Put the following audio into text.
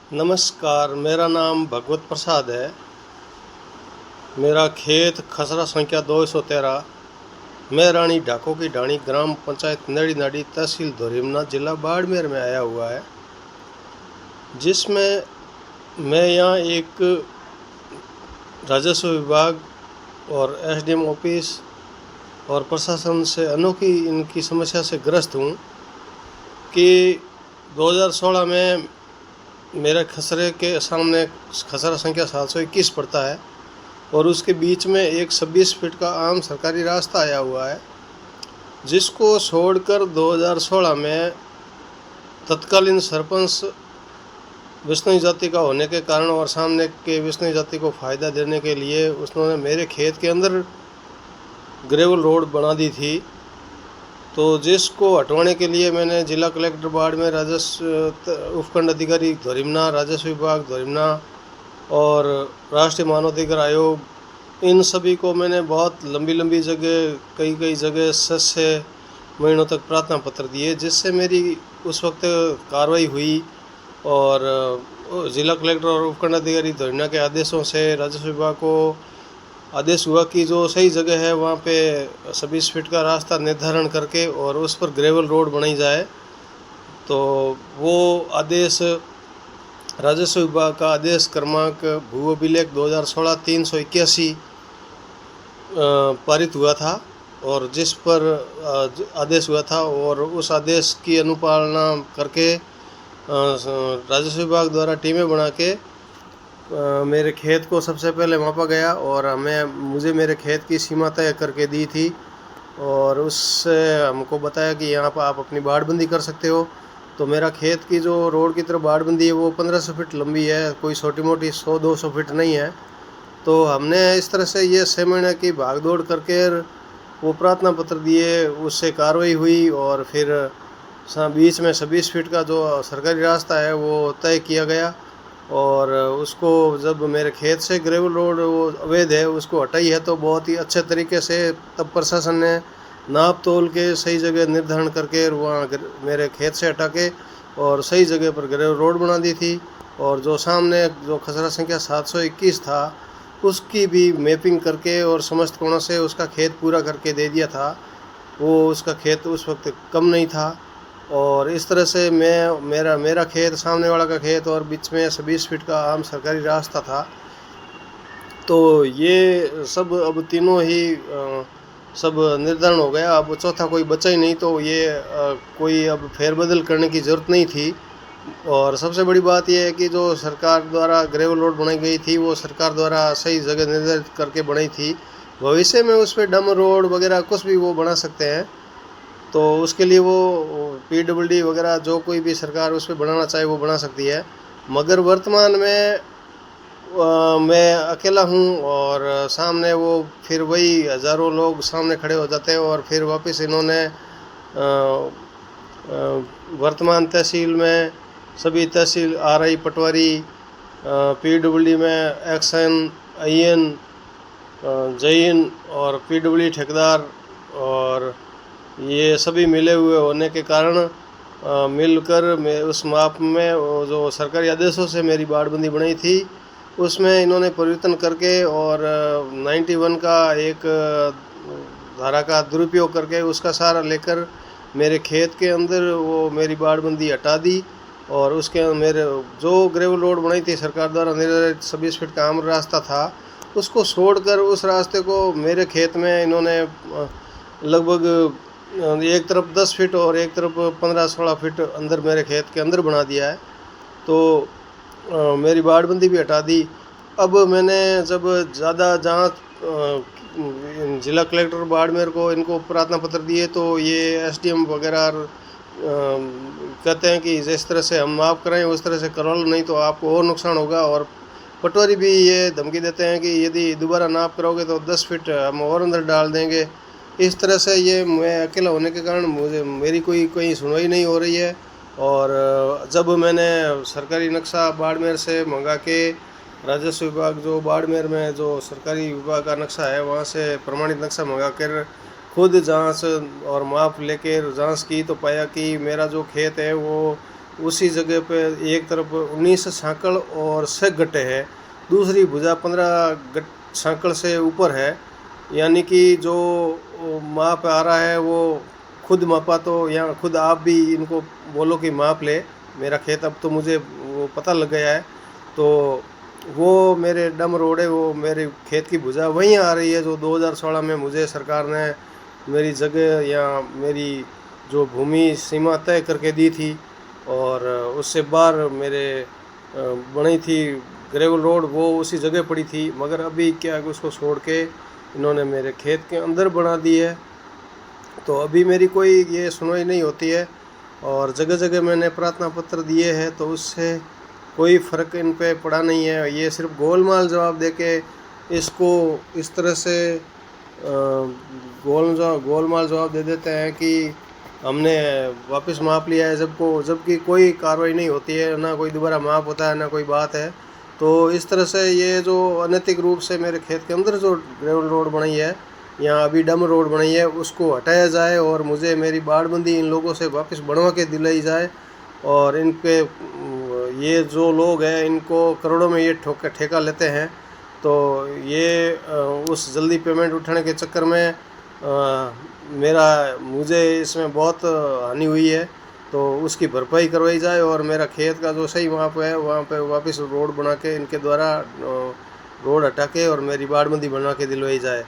नमस्कार, मेरा नाम भगवत प्रसाद है। मेरा खेत खसरा संख्या 213, मैं रानी ढाको की ढाणी, ग्राम पंचायत नड़ी नाड़ी, तहसील धोरीमना, जिला बाड़मेर में आया हुआ है, जिसमें मैं यहाँ एक राजस्व विभाग और एसडीएम ऑफिस और प्रशासन से अनोखी इनकी समस्या से ग्रस्त हूँ कि 2016 में मेरे खसरे के सामने खसरा संख्या 721 पड़ता है और उसके बीच में एक 26 फीट का आम सरकारी रास्ता आया हुआ है, जिसको छोड़कर 2016 में तत्कालीन सरपंच विष्णु जाति का होने के कारण और सामने के विष्णु जाति को फ़ायदा देने के लिए उसने मेरे खेत के अंदर ग्रेवल रोड बना दी थी। तो जिसको हटवाने के लिए मैंने जिला कलेक्टर बाड़मेर, राजस्व उपखंड अधिकारी धोरीमना, राजस्व विभाग धोरीमना और राष्ट्रीय मानवाधिकार आयोग, इन सभी को मैंने बहुत लंबी जगह कई जगह 6 महीनों तक प्रार्थना पत्र दिए, जिससे मेरी उस वक्त कार्रवाई हुई और जिला कलेक्टर और उपखंड अधिकारी धोरीमना के आदेशों से राजस्व विभाग को आदेश हुआ कि जो सही जगह है वहाँ पे 26 फीट का रास्ता निर्धारण करके और उस पर ग्रेवल रोड बनाई जाए। तो वो आदेश राजस्व विभाग का आदेश क्रमांक भू अभिलेख 2016-381 पारित हुआ था और जिस पर आदेश हुआ था और उस आदेश की अनुपालना करके राजस्व विभाग द्वारा टीमें बना के मेरे खेत को सबसे पहले मापा गया और मुझे मेरे खेत की सीमा तय करके दी थी और उससे हमको बताया कि यहाँ पर आप अपनी बाड़बंदी कर सकते हो। तो मेरा खेत की जो रोड की तरफ बाड़बंदी है वो 1500 फीट लंबी है, कोई छोटी मोटी 100-200 फीट नहीं है। तो हमने इस तरह से ये 6 महीने की भागदौड़ करके वो प्रार्थना पत्र दिए, उससे कार्रवाई हुई और फिर बीच में 26 फीट का जो सरकारी रास्ता है वो तय किया गया और उसको जब मेरे खेत से ग्रेवल रोड वो अवैध है उसको हटाई है तो बहुत ही अच्छे तरीके से तब प्रशासन ने नाप तोल के सही जगह निर्धारण करके वहाँ मेरे खेत से हटा के और सही जगह पर ग्रेवल रोड बना दी थी। और जो सामने जो खसरा संख्या 721 था उसकी भी मैपिंग करके और समस्त कोणों से उसका खेत पूरा करके दे दिया था। वो उसका खेत उस वक्त कम नहीं था और इस तरह से मेरा खेत, सामने वाला का खेत और बीच में 26 फीट का आम सरकारी रास्ता था। तो ये सब अब तीनों ही सब निर्धारण हो गया, अब चौथा कोई बचा ही नहीं, तो ये कोई अब फेरबदल करने की ज़रूरत नहीं थी। और सबसे बड़ी बात यह है कि जो सरकार द्वारा ग्रेवल रोड बनाई गई थी वो सरकार द्वारा सही जगह निर्धारित करके बनाई थी। भविष्य में उस पर डम रोड वगैरह कुछ भी वो बना सकते हैं, तो उसके लिए वो PWD वगैरह जो कोई भी सरकार उस पर बनाना चाहे वो बना सकती है। मगर वर्तमान में मैं अकेला हूँ और सामने वो फिर वही हज़ारों लोग सामने खड़े हो जाते हैं और फिर वापस इन्होंने वर्तमान तहसील में सभी तहसील RI पटवारी, PWD में एक्शन, IN, जैन और PWD ठेकेदार और ये सभी मिले हुए होने के कारण मिलकर मैं उस माप में जो सरकारी आदेशों से मेरी बाड़बंदी बनाई थी उसमें इन्होंने परिवर्तन करके और 91 का एक धारा का दुरुपयोग करके उसका सहारा लेकर मेरे खेत के अंदर वो मेरी बाड़बंदी हटा दी और उसके मेरे जो ग्रेवल रोड बनाई थी सरकार द्वारा निर्धारित 26 फीट का आम रास्ता था उसको छोड़कर उस रास्ते को मेरे खेत में इन्होंने लगभग एक तरफ 10 फीट और एक तरफ 15-16 फीट अंदर मेरे खेत के अंदर बना दिया है। तो मेरी बाड़बंदी भी हटा दी। अब मैंने जब ज़्यादा जांच जिला कलेक्टर बाड़मेर को इनको प्रार्थना पत्र दिए तो ये SDM वगैरह कहते हैं कि जिस तरह से हम माफ़ कराएं उस तरह से करो, नहीं तो आपको और नुकसान होगा। और पटवारी भी ये धमकी देते हैं कि यदि दोबारा नाप कराओगे तो 10 फीट हम और अंदर डाल देंगे। इस तरह से ये मैं अकेला होने के कारण मेरी कोई सुनवाई नहीं हो रही है। और जब मैंने सरकारी नक्शा बाड़मेर से मंगा के राजस्व विभाग जो बाड़मेर में जो सरकारी विभाग का नक्शा है वहाँ से प्रमाणित नक्शा मंगा कर खुद जांच और माप लेकर जांच की तो पाया कि मेरा जो खेत है वो उसी जगह पे एक तरफ 19 सांकड़ और 6 गट्टे है, दूसरी भुजा 15 सांकड़ से ऊपर है। यानी कि जो माप आ रहा है वो खुद मापा तो, या खुद आप भी इनको बोलो कि माप ले मेरा खेत। अब तो मुझे वो पता लग गया है। तो वो मेरे डम रोड है, वो मेरे खेत की भुजा वहीं आ रही है जो 2016 में मुझे सरकार ने मेरी जगह या मेरी जो भूमि सीमा तय करके दी थी। और उससे बाहर मेरे बनी थी ग्रेवल रोड, वो उसी जगह पड़ी थी। मगर अभी क्या है कि उसको छोड़ के इन्होंने मेरे खेत के अंदर बना दी है। तो अभी मेरी कोई ये सुनवाई नहीं होती है और जगह जगह मैंने प्रार्थना पत्र दिए हैं, तो उससे कोई फ़र्क इन पे पड़ा नहीं है। ये सिर्फ गोलमाल जवाब दे के इसको इस तरह से गोलमाल जवाब दे देते हैं कि हमने वापस माप लिया है, जबकि कोई कार्रवाई नहीं होती है, ना कोई दोबारा माप होता है, ना कोई बात है। तो इस तरह से ये जो अनैतिक रूप से मेरे खेत के अंदर जो ग्रेवल रोड बनाई है या अभी डम रोड बनाई है, उसको हटाया जाए और मुझे मेरी बाड़बंदी इन लोगों से वापस बनवा के दिलाई जाए। और इन पे ये जो लोग हैं इनको करोड़ों में ये ठेका लेते हैं। तो ये उस जल्दी पेमेंट उठाने के चक्कर में मुझे इसमें बहुत हानि हुई है। तो उसकी भरपाई करवाई जाए और मेरा खेत का जो सही माप है वहाँ पे वापस रोड बना के इनके द्वारा रोड हटा के और मेरी बाड़बंदी बना के दिलवाई जाए।